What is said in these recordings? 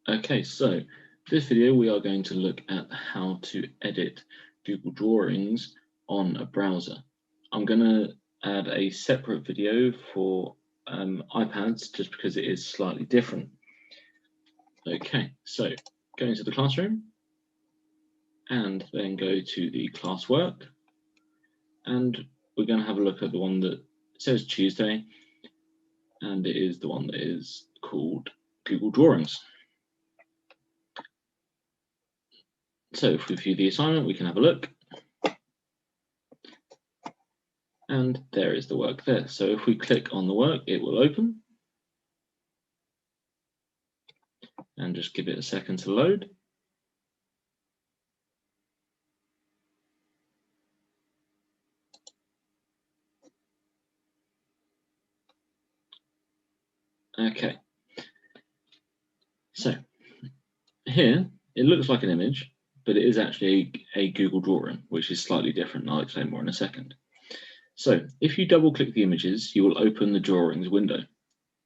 Okay, so this video we are going to look at how to edit Google Drawings on a browser. I'm going to add a separate video for iPads just because it is slightly different. Okay, so go into the classroom and then go to the classwork, and we're going to have a look at the one that says Tuesday, and it is the one that is called Google Drawings. So if we view the assignment, we can have a look. And there is the work there. So if we click on the work, it will open. And just give it a second to load. Okay. So here, it looks like an image, but it is actually a Google drawing, which is slightly different. I'll explain more in a second. So if you double click the images, you will open the drawings window.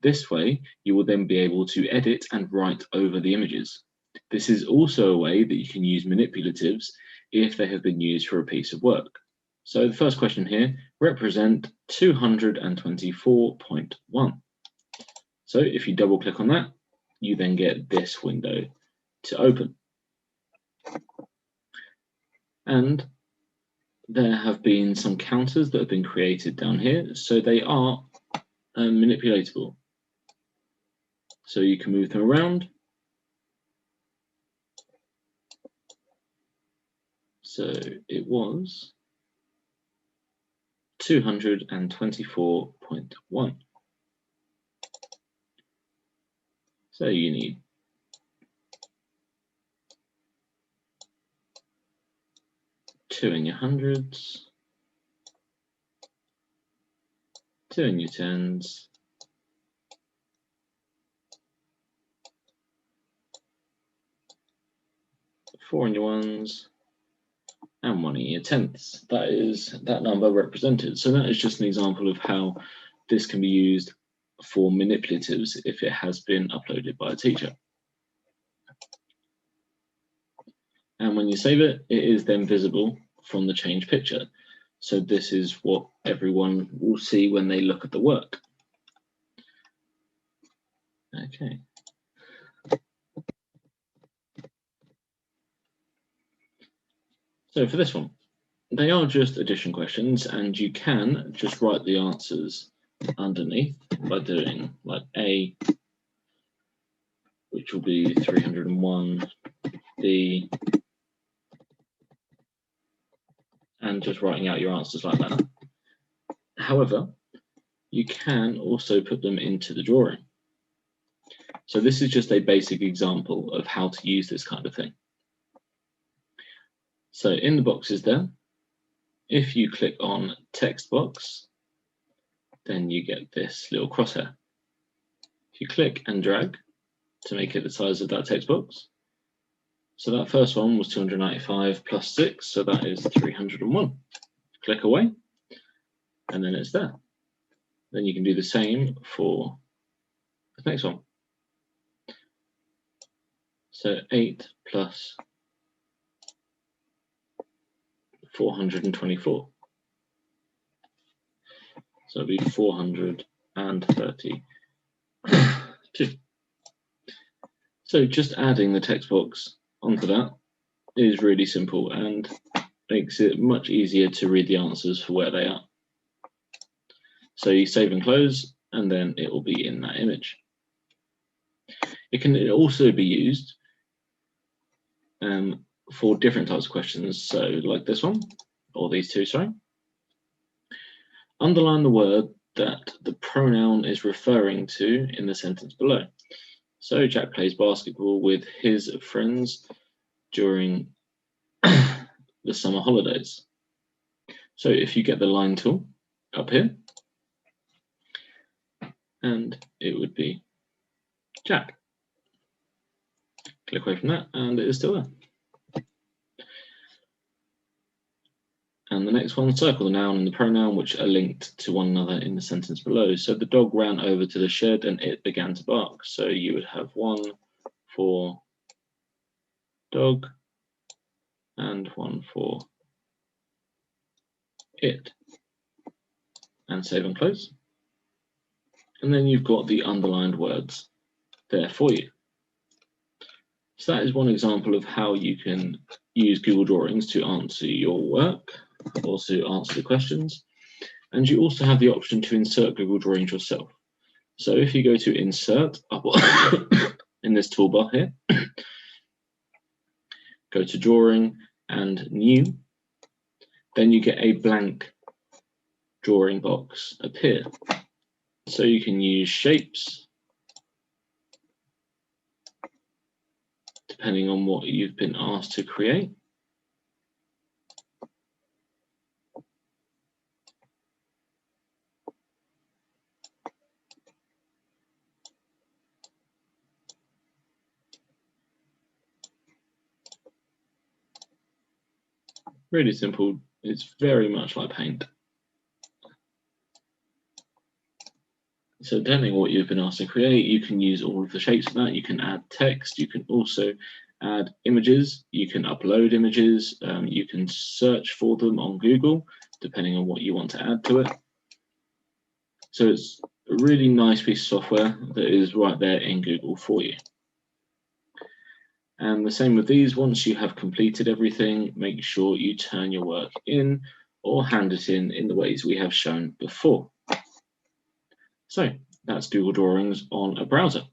This way, you will then be able to edit and write over the images. This is also a way that you can use manipulatives if they have been used for a piece of work. So the first question here, represent 224.1. So if you double click on that, you then get this window to open. And there have been some counters that have been created down here, so they are manipulatable. So you can move them around. So it was 224.1. So you need two in your hundreds, two in your tens, four in your ones, and one in your tenths. That is that number represented. So that is just an example of how this can be used for manipulatives if it has been uploaded by a teacher. And when you save it, it is then visible from the change picture. So this is what everyone will see when they look at the work. Okay. So for this one, they are just addition questions, and you can just write the answers underneath by doing like A, which will be 301, B, and just writing out your answers like that. However, you can also put them into the drawing. So this is just a basic example of how to use this kind of thing. So in the boxes there, if you click on text box, then you get this little crosshair. If you click and drag to make it the size of that text box, so that first one was 295 plus 6, so that is 301. Click away, and then it's there. Then you can do the same for the next one. So 8 plus 424. So it'll be 432. So just adding the text box onto that is really simple and makes it much easier to read the answers for where they are. So you save and close, and then it will be in that image. It can also be used for different types of questions. So like this one, or these two, sorry. Underline the word that the pronoun is referring to in the sentence below. So Jack plays basketball with his friends during the summer holidays. So if you get the line tool up here, and it would be Jack. Click away from that, and it is still there. And the next one, circle the noun and the pronoun which are linked to one another in the sentence below. So the dog ran over to the shed and it began to bark. So you would have 1, for dog and one for it, and save and close. And then you've got the underlined words there for you. So that is one example of how you can use Google Drawings to answer your work, also answer the questions. And you also have the option to insert Google Drawings yourself. So if you go to Insert up in this toolbar here, go to Drawing and New, then you get a blank drawing box appear. So you can use shapes, depending on what you've been asked to create. Really simple. It's very much like Paint. So depending on what you've been asked to create, you can use all of the shapes of that. You can add text. You can also add images. You can upload images. You can search for them on Google, depending on what you want to add to it. So it's a really nice piece of software that is right there in Google for you. And the same with these. Once you have completed everything, make sure you turn your work in or hand it in the ways we have shown before. So that's Google Drawings on a browser.